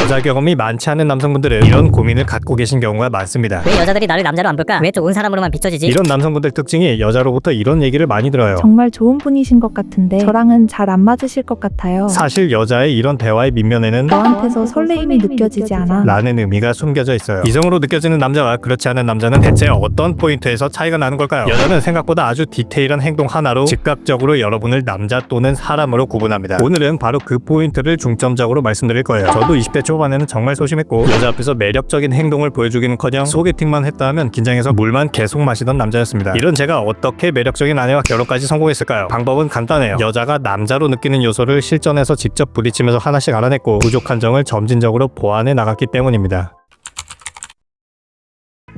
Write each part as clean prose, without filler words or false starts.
여자 경험이 많지 않은 남성분들은 이런 고민을 갖고 계신 경우가 많습니다. 왜 여자들이 나를 남자로 안 볼까? 왜 좋은 사람으로만 비춰지지? 이런 남성분들 특징이 여자로부터 이런 얘기를 많이 들어요. 정말 좋은 분이신 것 같은데 저랑은 잘 안 맞으실 것 같아요. 사실 여자의 이런 대화의 밑면에는 너한테서 설레임이 느껴지지 않아. 라는 의미가 숨겨져 있어요. 이성으로 느껴지는 남자와 그렇지 않은 남자는 대체 어떤 포인트에서 차이가 나는 걸까요? 여자는 생각보다 아주 디테일한 행동 하나로 즉각적으로 여러분을 남자 또는 사람으로 구분합니다. 오늘은 바로 그 포인트를 중점적으로 말씀드릴 거예요. 저도 20대 초반에는 정말 소심했고 여자 앞에서 매력적인 행동을 보여주기는커녕 소개팅만 했다 하면 긴장해서 물만 계속 마시던 남자였습니다. 이런 제가 어떻게 매력적인 아내와 결혼까지 성공했을까요? 방법은 간단해요. 여자가 남자로 느끼는 요소를 실전에서 직접 부딪히면서 하나씩 알아냈고 부족한 점을 점진적으로 보완해 나갔기 때문입니다.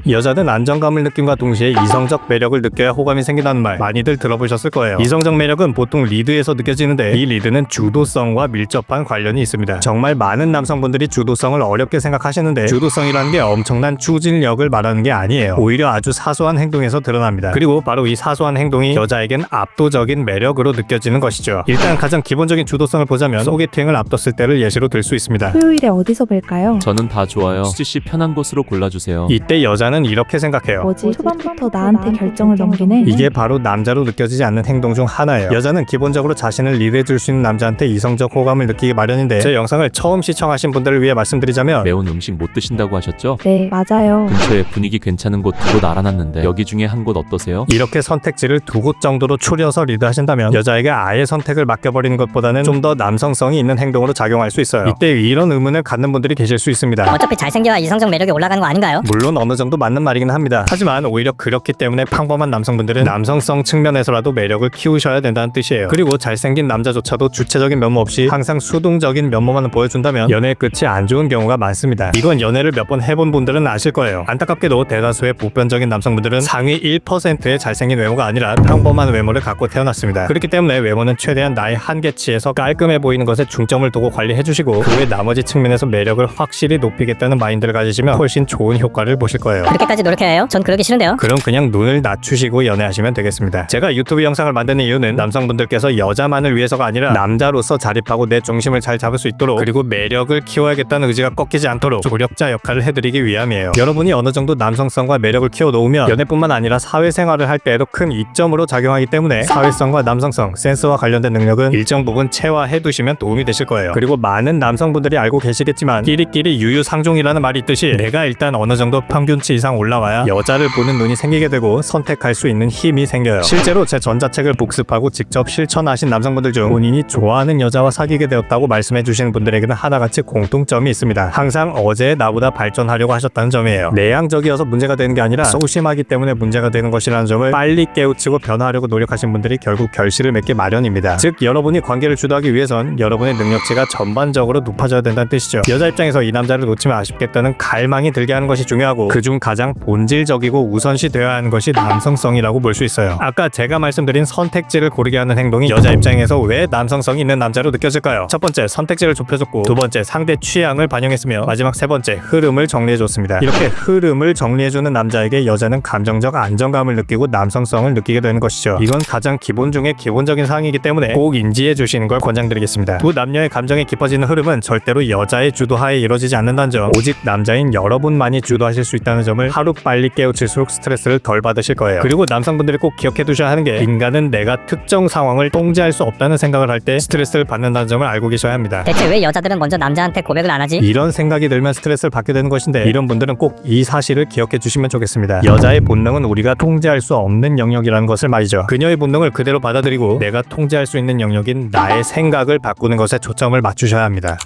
여자는 안정감을 느낌과 동시에 이성적 매력을 느껴야 호감이 생긴다는 말 많이들 들어보셨을 거예요. 이성적 매력은 보통 리드에서 느껴지는데 이 리드는 주도성과 밀접한 관련이 있습니다. 정말 많은 남성분들이 주도성을 어렵게 생각하시는데 주도성이라는 게 엄청난 추진력을 말하는 게 아니에요. 오히려 아주 사소한 행동에서 드러납니다. 그리고 바로 이 사소한 행동이 여자에겐 압도적인 매력으로 느껴지는 것이죠. 일단 가장 기본적인 주도성을 보자면 소개팅을 앞뒀을 때를 예시로 들 수 있습니다. 토요일에 어디서 뵐까요? 저는 다 좋아요. 수지씨 편한 곳으로 골라주세요. 이때 여자는 이렇게 생각해요. 뭐지? 초반부터 나한테 결정을 넘기네? 이게 바로 남자로 느껴지지 않는 행동 중 하나예요. 여자는 기본적으로 자신을 리드해줄 수 있는 남자한테 이성적 호감을 느끼기 마련인데 제 영상을 처음 시청하신 분들을 위해 말씀드리자면 매운 음식 못 드신다고 하셨죠? 네, 맞아요. 근처에 분위기 괜찮은 곳 두 곳 알아놨는데 여기 중에 한 곳 어떠세요? 이렇게 선택지를 두 곳 정도로 추려서 리드하신다면 여자에게 아예 선택을 맡겨버리는 것보다는 좀 더 남성성이 있는 행동으로 작용할 수 있어요. 이때 이런 의문을 갖는 분들이 계실 수 있습니다. 어차피 잘생겨야 이성적 매력이 올라가는 거 아닌가요? 물론 어느 정도 맞는 말이긴 합니다. 하지만 오히려 그렇기 때문에 평범한 남성분들은 남성성 측면에서라도 매력을 키우셔야 된다는 뜻이에요. 그리고 잘생긴 남자조차도 주체적인 면모 없이 항상 수동적인 면모만 보여준다면 연애의 끝이 안 좋은 경우가 많습니다. 이건 연애를 몇 번 해본 분들은 아실 거예요. 안타깝게도 대다수의 보편적인 남성분들은 상위 1%의 잘생긴 외모가 아니라 평범한 외모를 갖고 태어났습니다. 그렇기 때문에 외모는 최대한 나의 한계치에서 깔끔해 보이는 것에 중점을 두고 관리해주시고 그 외 나머지 측면에서 매력을 확실히 높이겠다는 마인드를 가지시면 훨씬 좋은 효과를 보실 거예요. 그렇게까지 노력해야 해요? 전 그러기 싫은데요. 그럼 그냥 눈을 낮추시고 연애하시면 되겠습니다. 제가 유튜브 영상을 만드는 이유는 남성분들께서 여자만을 위해서가 아니라 남자로서 자립하고 내 중심을 잘 잡을 수 있도록 그리고 매력을 키워야겠다는 의지가 꺾이지 않도록 조력자 역할을 해드리기 위함이에요. 여러분이 어느 정도 남성성과 매력을 키워놓으면 연애뿐만 아니라 사회생활을 할 때에도 큰 이점으로 작용하기 때문에 사회성과 남성성, 센스와 관련된 능력은 일정 부분 체화해두시면 도움이 되실 거예요. 그리고 많은 남성분들이 알고 계시겠지만 끼리끼리 유유상종이라는 말이 있듯이 내가 일단 어느 정도 평균치 이상 올라와야 여자를 보는 눈이 생기게 되고 선택할 수 있는 힘이 생겨요. 실제로 제 전자책을 복습하고 직접 실천하신 남성분들 중 본인이 좋아하는 여자와 사귀게 되었다고 말씀해 주시는 분들에게는 하나같이 공통점이 있습니다. 항상 어제의 나보다 발전하려고 하셨다는 점이에요. 내향적이어서 문제가 되는 게 아니라 소심하기 때문에 문제가 되는 것이라는 점을 빨리 깨우치고 변화하려고 노력하신 분들이 결국 결실을 맺게 마련입니다. 즉 여러분이 관계를 주도하기 위해선 여러분의 능력치가 전반적으로 높아져야 된다는 뜻이죠. 여자 입장에서 이 남자를 놓치면 아쉽겠다는 갈망이 들게 하는 것이 중요하고 그중 가장 본질적이고 우선시 되어야 하는 것이 남성성이라고 볼 수 있어요. 아까 제가 말씀드린 선택지를 고르게 하는 행동이 여자 입장에서 왜 남성성이 있는 남자로 느껴질까요? 첫 번째, 선택지를 좁혀줬고 두 번째, 상대 취향을 반영했으며 마지막 세 번째, 흐름을 정리해줬습니다. 이렇게 흐름을 정리해주는 남자에게 여자는 감정적 안정감을 느끼고 남성성을 느끼게 되는 것이죠. 이건 가장 기본 중에 기본적인 사항이기 때문에 꼭 인지해 주시는 걸 권장드리겠습니다. 두 남녀의 감정이 깊어지는 흐름은 절대로 여자의 주도하에 이루어지지 않는다는 점, 오직 남자인 여러분만이 주도하실 수 있다는 점을 하루 빨리 깨우칠수록 스트레스를 덜 받으실 거예요. 그리고 남성분들이 꼭 기억해 두셔야 하는 게 인간은 내가 특정 상황을 통제할 수 없다는 생각을 할 때 스트레스를 받는다는 점을 알고 계셔야 합니다. 대체 왜 여자들은 먼저 남자한테 고백을 안 하지? 이런 생각이 들면 스트레스를 받게 되는 것인데 이런 분들은 꼭 이 사실을 기억해 주시면 좋겠습니다. 여자의 본능은 우리가 통제할 수 없는 영역이라는 것을 말이죠. 그녀의 본능을 그대로 받아들이고 내가 통제할 수 있는 영역인 나의 생각을 바꾸는 것에 초점을 맞추셔야 합니다.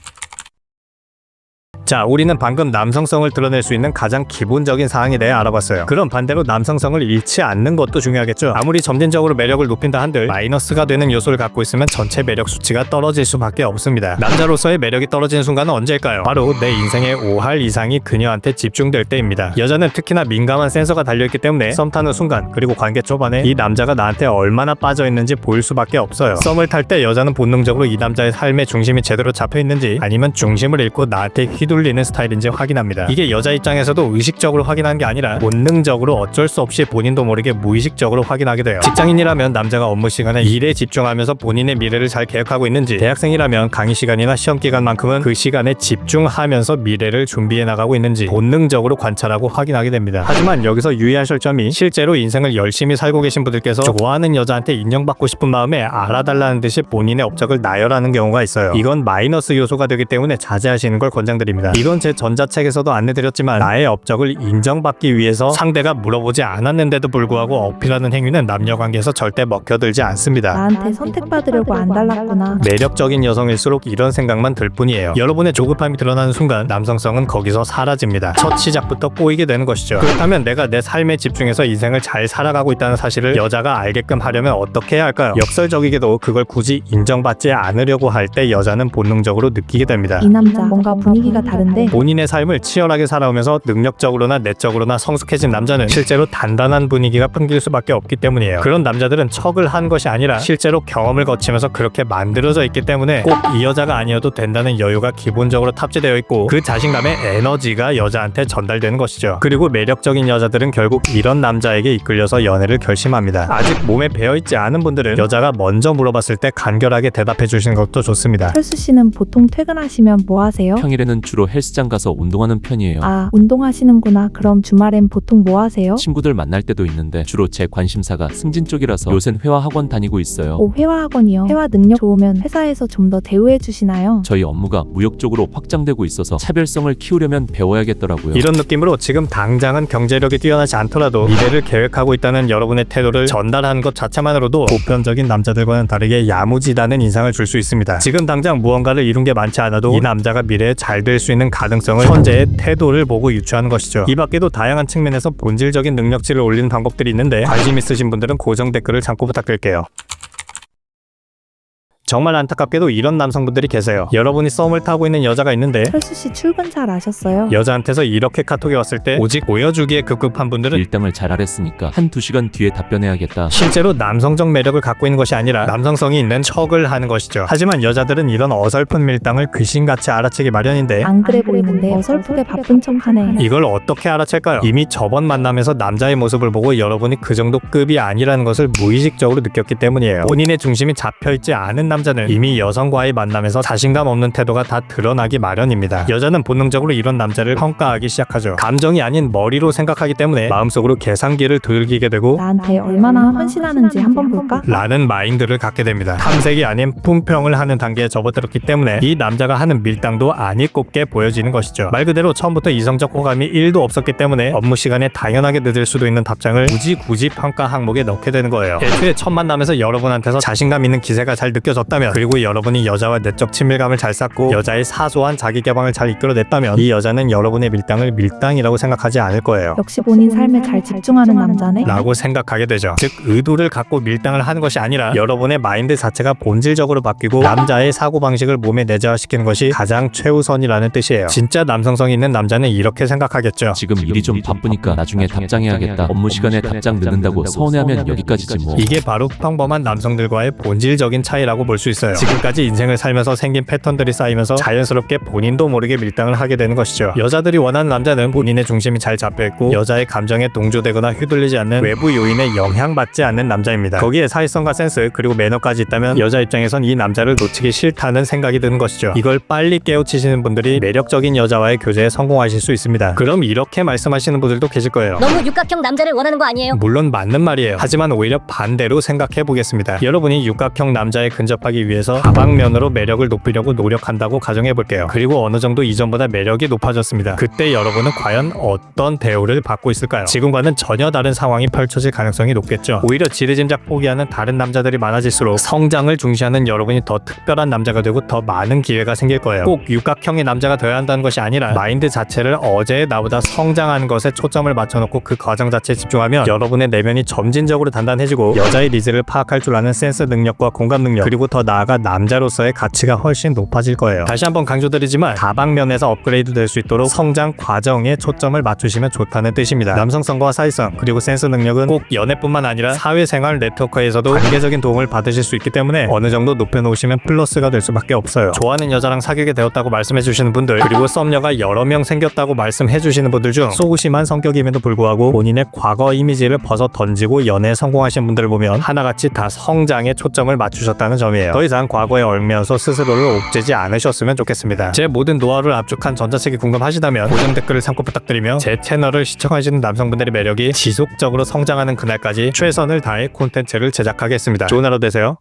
자, 우리는 방금 남성성을 드러낼 수 있는 가장 기본적인 사항에 대해 알아봤어요. 그럼 반대로 남성성을 잃지 않는 것도 중요하겠죠. 아무리 점진적으로 매력을 높인다 한들 마이너스가 되는 요소를 갖고 있으면 전체 매력 수치가 떨어질 수밖에 없습니다. 남자로서의 매력이 떨어지는 순간은 언제일까요? 바로 내 인생의 5할 이상이 그녀한테 집중될 때입니다. 여자는 특히나 민감한 센서가 달려있기 때문에 썸 타는 순간 그리고 관계 초반에 이 남자가 나한테 얼마나 빠져있는지 보일 수밖에 없어요. 썸을 탈 때 여자는 본능적으로 이 남자의 삶의 중심이 제대로 잡혀있는지 아니면 중심을 잃고 나한테 휘둘리는 어울리는 스타일인지 확인합니다. 이게 여자 입장에서도 의식적으로 확인하는 게 아니라 본능적으로 어쩔 수 없이 본인도 모르게 무의식적으로 확인하게 돼요. 직장인이라면 남자가 업무 시간에 일에 집중하면서 본인의 미래를 잘 계획하고 있는지, 대학생이라면 강의 시간이나 시험 기간만큼은 그 시간에 집중하면서 미래를 준비해 나가고 있는지 본능적으로 관찰하고 확인하게 됩니다. 하지만 여기서 유의하실 점이, 실제로 인생을 열심히 살고 계신 분들께서 좋아하는 여자한테 인정받고 싶은 마음에 알아달라는 듯이 본인의 업적을 나열하는 경우가 있어요. 이건 마이너스 요소가 되기 때문에 자제하시는 걸 권장드립니다. 이건 제 전자책에서도 안내드렸지만, 나의 업적을 인정받기 위해서 상대가 물어보지 않았는데도 불구하고 어필하는 행위는 남녀관계에서 절대 먹혀들지 않습니다. 나한테 선택받으려고 안 달랐구나. 매력적인 여성일수록 이런 생각만 들 뿐이에요. 여러분의 조급함이 드러나는 순간 남성성은 거기서 사라집니다. 첫 시작부터 꼬이게 되는 것이죠. 그렇다면 내가 내 삶에 집중해서 인생을 잘 살아가고 있다는 사실을 여자가 알게끔 하려면 어떻게 해야 할까요? 역설적이게도 그걸 굳이 인정받지 않으려고 할 때 여자는 본능적으로 느끼게 됩니다. 이 남자 뭔가 분위기가 다른데. 본인의 삶을 치열하게 살아오면서 능력적으로나 내적으로나 성숙해진 남자는 실제로 단단한 분위기가 풍길 수밖에 없기 때문이에요. 그런 남자들은 척을 한 것이 아니라 실제로 경험을 거치면서 그렇게 만들어져 있기 때문에 꼭 이 여자가 아니어도 된다는 여유가 기본적으로 탑재되어 있고, 그 자신감의 에너지가 여자한테 전달되는 것이죠. 그리고 매력적인 여자들은 결국 이런 남자에게 이끌려서 연애를 결심합니다. 아직 몸에 배어있지 않은 분들은 여자가 먼저 물어봤을 때 간결하게 대답해 주시는 것도 좋습니다. 철수 씨는 보통 퇴근하시면 뭐 하세요? 평일에는 주로 헬스장 가서 운동하는 편이에요. 아, 운동하시는구나. 그럼 주말엔 보통 뭐 하세요? 친구들 만날 때도 있는데 주로 제 관심사가 승진 쪽이라서 요샌 회화 학원 다니고 있어요. 오, 회화 학원이요. 회화 능력 좋으면 회사에서 좀 더 대우해 주시나요? 저희 업무가 무역 쪽으로 확장되고 있어서 차별성을 키우려면 배워야겠더라고요. 이런 느낌으로 지금 당장은 경제력이 뛰어나지 않더라도 미래를 계획하고 있다는 여러분의 태도를 전달하는 것 자체만으로도 보편적인 남자들과는 다르게 야무지다는 인상을 줄 수 있습니다. 지금 당장 무언가를 이룬 게 많지 않아도 이 남자가 미래에 잘 될 수 있는 가능성을 현재의 태도를 보고 유추하는 것이죠. 이 밖에도 다양한 측면에서 본질적인 능력치를 올리는 방법들이 있는데, 관심 있으신 분들은 고정 댓글을 참고 부탁드릴게요. 정말 안타깝게도 이런 남성분들이 계세요. 여러분이 썸을 타고 있는 여자가 있는데 철수 씨 출근 잘 하셨어요? 여자한테서 이렇게 카톡이 왔을 때 오직 보여주기에 급급한 분들은 일당을 잘 알았으니까 한두 시간 뒤에 답변해야겠다. 실제로 남성적 매력을 갖고 있는 것이 아니라 남성성이 있는 척을 하는 것이죠. 하지만 여자들은 이런 어설픈 밀당을 귀신같이 알아채기 마련인데, 안 그래 보이는데 어설프게 바쁜 척하네. 이걸 어떻게 알아챌까요? 이미 저번 만남에서 남자의 모습을 보고 여러분이 그 정도 급이 아니라는 것을 무의식적으로 느꼈기 때문이에요. 본인의 중심이 잡혀있지 않은 남자는 이미 여성과의 만남에서 자신감 없는 태도가 다 드러나기 마련입니다. 여자는 본능적으로 이런 남자를 평가하기 시작하죠. 감정이 아닌 머리로 생각하기 때문에 마음속으로 계산기를 들기게 되고 나한테 얼마나 헌신하는지 한번 볼까? 라는 마인드를 갖게 됩니다. 탐색이 아닌 품평을 하는 단계에 접어들었기 때문에 이 남자가 하는 밀당도 안이 꼽게 보여지는 것이죠. 말 그대로 처음부터 이성적 호감이 1도 없었기 때문에 업무 시간에 당연하게 늦을 수도 있는 답장을 굳이 평가 항목에 넣게 되는 거예요. 애초에 첫 만남에서 여러분한테서 자신감 있는 기세가 잘 느껴졌다면, 그리고 여러분이 여자와 내적 친밀감을 잘 쌓고 여자의 사소한 자기 개방을 잘 이끌어냈다면, 이 여자는 여러분의 밀당을 밀당이라고 생각하지 않을 거예요. 역시 본인 삶에 잘 집중하는 남자네. 라고 생각하게 되죠. 즉, 의도를 갖고 밀당을 하는 것이 아니라 여러분의 마인드 자체가 본질적으로 바뀌고 남자의 사고방식을 몸에 내재화시키는 것이 가장 최우선이라는 뜻이에요. 진짜 남성성이 있는 남자는 이렇게 생각하겠죠. 지금 일이 좀 바쁘니까 나중에 답장해야겠다. 업무 시간에 답장 늦는다고 서운해하면 여기까지지 뭐. 이게 바로 평범한 남성들과의 본질적인 차이라고 볼 수 있어요. 지금까지 인생을 살면서 생긴 패턴들이 쌓이면서 자연스럽게 본인도 모르게 밀당을 하게 되는 것이죠. 여자들이 원하는 남자는 본인의 중심이 잘 잡혀있고 여자의 감정에 동조되거나 휘둘리지 않는 외부 요인에 영향받지 않는 남자입니다. 거기에 사회성과 센스 그리고 매너까지 있다면 여자 입장에선 이 남자를 놓치기 싫다는 생각이 드는 것이죠. 이걸 빨리 깨우치시는 분들이 매력적인 여자와의 교제에 성공하실 수 있습니다. 그럼 이렇게 말씀하시는 분들도 계실 거예요. 너무 육각형 남자를 원하는 거 아니에요? 물론 맞는 말이에요. 하지만 오히려 반대로 생각해 보겠습니다. 여러분이 육각형 남자에 근접하기 위해서 다방면으로 매력을 높이려고 노력한다고 가정해 볼게요. 그리고 어느 정도 이전보다 매력이 높아졌습니다. 그때 여러분은 과연 어떤 대우를 받고 있을까요? 지금과는 전혀 다른 상황이 펼쳐질 가능성이 높겠죠. 오히려 지레짐작 포기하는 다른 남자들이 많아질수록 성장을 중시하는 여러분이 더 특별한 남자가 되고 더 많은 기회가 생길 거예요. 꼭 육각형의 남자가 되어야 한다는 것이 아니라 마인드 자체를 어제의 나보다 성장하는 것에 초점을 맞춰놓고 그 과정 자체에 집중하면 여러분의 내면이 점진적으로 단단해지고 여자의 니즈를 파악할 줄 아는 센스 능력과 공감 능력, 그리고 더 나아가 남자로서의 가치가 훨씬 높아질 거예요. 다시 한번 강조드리지만 다방면에서 업그레이드 될 수 있도록 성장 과정에 초점을 맞추시면 좋다는 뜻입니다. 남성성과 사회성 그리고 센스 능력은 꼭 연애뿐만 아니라 사회생활 네트워크에서도 관계적인 도움을 받으실 수 있기 때문에 어느 정도 높여놓으시면 플러스가 될 수밖에 없어요. 좋아하는 여자랑 사귀게 되었다고 말씀해주시는 분들, 그리고 썸녀가 여러 명 생겼다고 말씀해주시는 분들 중 소심한 성격임에도 불구하고 본인의 과거 이미지를 벗어 던지고 연애에 성공하신 분들을 보면 하나같이 다 성장에 초점을 맞추셨다는 점이에요. 더 이상 과거에 얽매여서 스스로를 옥죄지 않으셨으면 좋겠습니다. 제 모든 노하우를 압축한 전자책이 궁금하시다면 고정 댓글을 참고 부탁드리며 제 채널을 시청하시는 남성분들의 매력이 지속적으로 성장하는 그날까지 최선을 다해 콘텐츠를 제작하겠습니다. 좋은 하루 되세요.